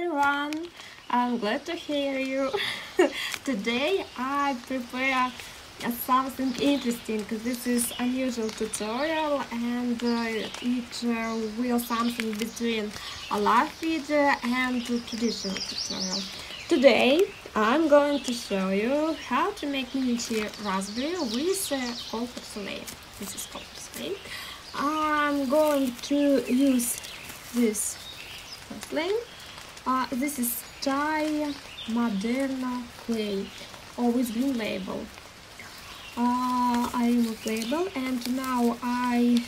everyone, I'm glad to hear you. Today I prepare something interesting because this is unusual tutorial and it will something between a live video and a traditional tutorial. Today I'm going to show you how to make miniature raspberry with cold porcelain. This is cold porcelain. I'm going to use this porcelain. This is Thai Moderna clay, or with green label. I remove label, and now I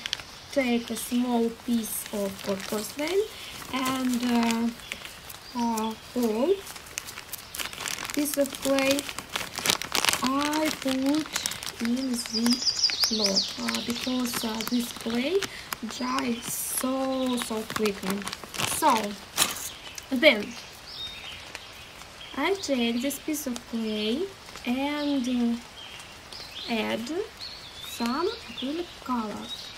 take a small piece of porcelain and whole piece of clay I put in the block because this clay dries so quickly. So then I take this piece of clay and add some acrylic colors.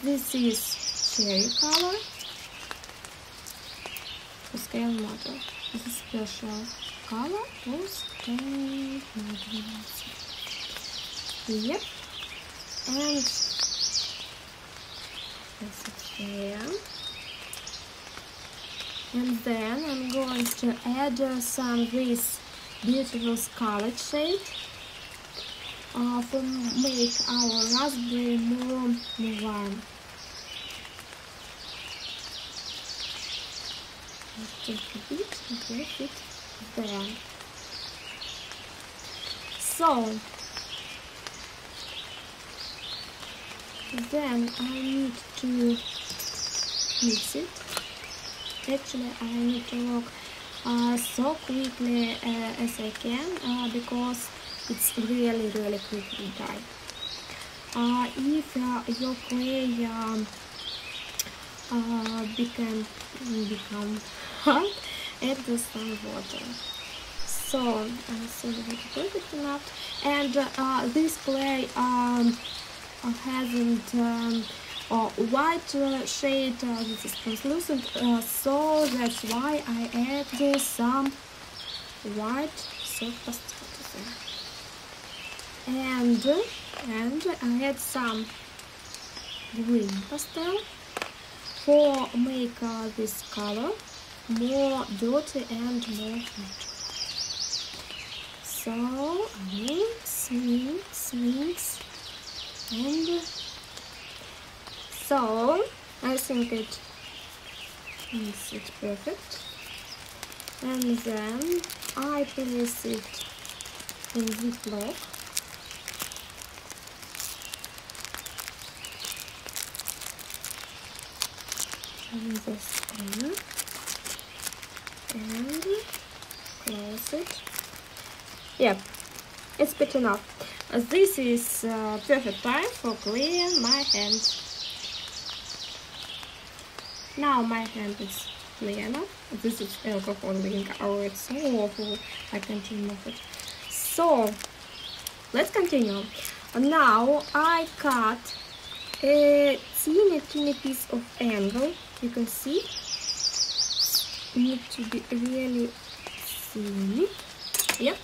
This is cherry color, scale model. This is special color for scale models. Yep, and this is there. And then I'm going to add some of this beautiful scarlet shade to make our raspberry more warm. Let's take a bit and place it there. So then I need to mix it. Actually, I need to work so quickly as I can because it's really quickly dry. If your clay become hot, add some water. So I think it's perfect enough. And this clay hasn't white shade, this is translucent, so that's why I add some white soft pastel. And I add some green pastel for make this color more dirty and more natural. So mix, and so I think it makes it perfect. And then I place it in the block. In this corner and close it. Yep, it's good enough. This is perfect time for cleaning my hand. Now my hand is clean enough. This is alcohol ink. Oh, it's so awful. I can't remove it. So let's continue. Now I cut a teeny piece of angle. You can see it needs to be really thin. Yep.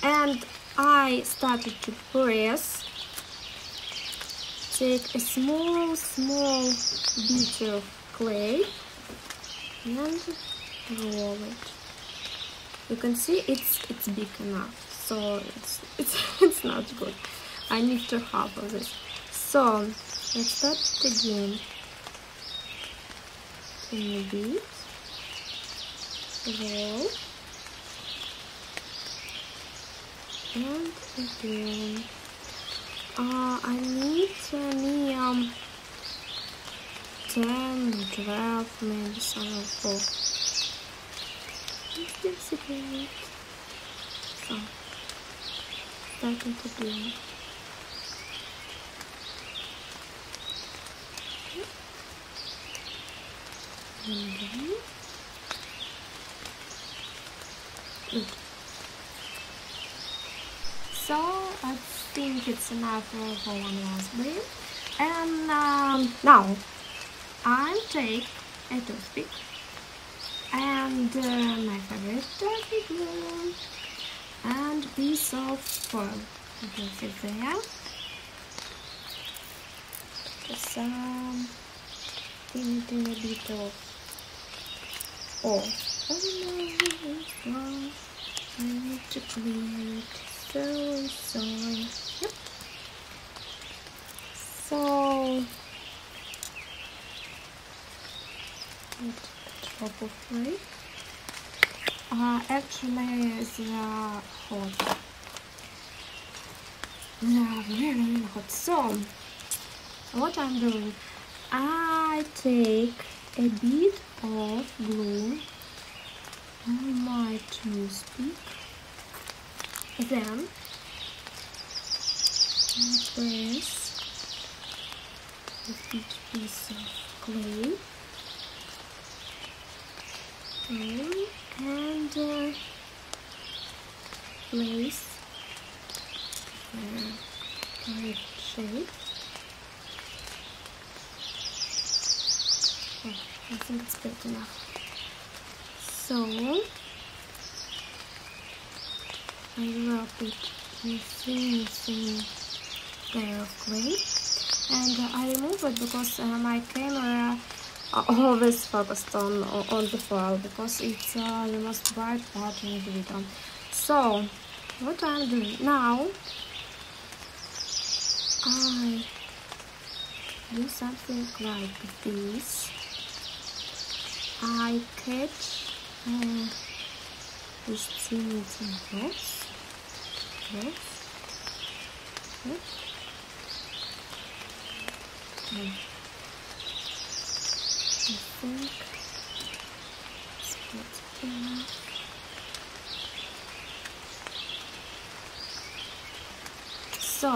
And I started to press. Take a small bit of clay and roll it. You can see it's big enough, so it's not good. I need to half of this. So let's start it again. A bit, roll, and again. I need me 10, 12, maybe some of both. Let's again. So starting to do. And then good. So I think it's enough for one raspberry. And now I take a toothpick and my favorite dirty glue and piece of foil. You can see there. Some teeny bit of oil. I need to clean it. So yep. So drop of clay. Actually, they are hot. They are really hot. So what I'm doing, I take a bit of glue on my toothpick, then I press a bit piece of clay and place the correct shape. I think it's good enough. So I wrap it in thin layer of clay, and I remove it because my camera always focused on the foil because it's the most bright part in the video. So what I'm doing now, I do something like this. I catch these teeny dots. I think it's good enough. So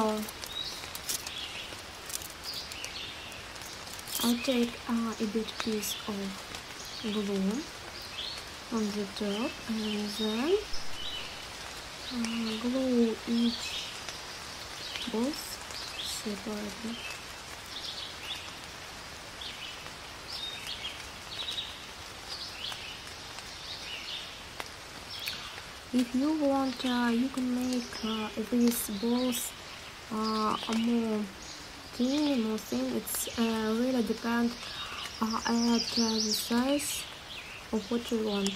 I'll take a bit piece of glue on the top and then glue each both separately. If you want, you can make these balls more thin, more thin. It's really depends at the size of what you want.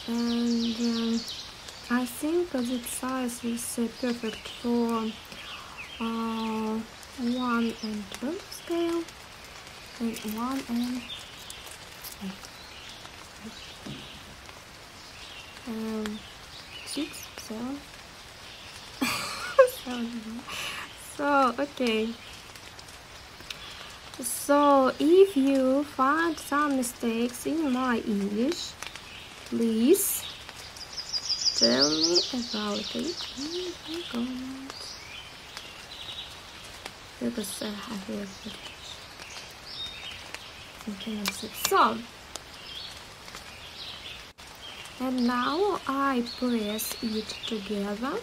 And I think that size is perfect for 1 and 12 scale and 1 and 6, 7. So okay. So if you find some mistakes in my English, please tell me about it in the comments, because I have your footage. Okay, so and now I press it together.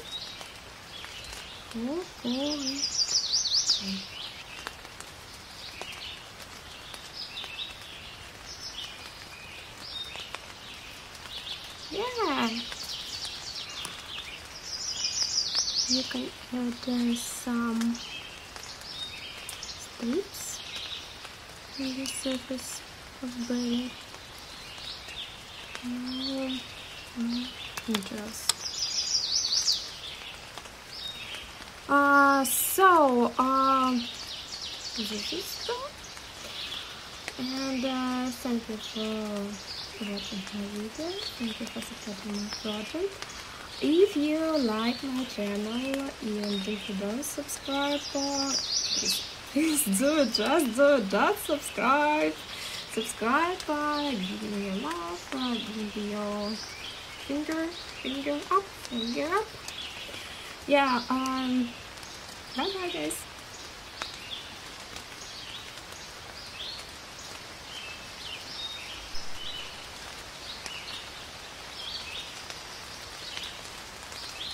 Yeah, you can add some strips on the surface of bread. Interesting. This is done. And thank you for watching my video. Thank you for supporting my project. If you like my channel and if you don't subscribe, please do it. Just do it. Just subscribe. Subscribe by giving me a love, giving me your finger up. Yeah. Bye bye guys.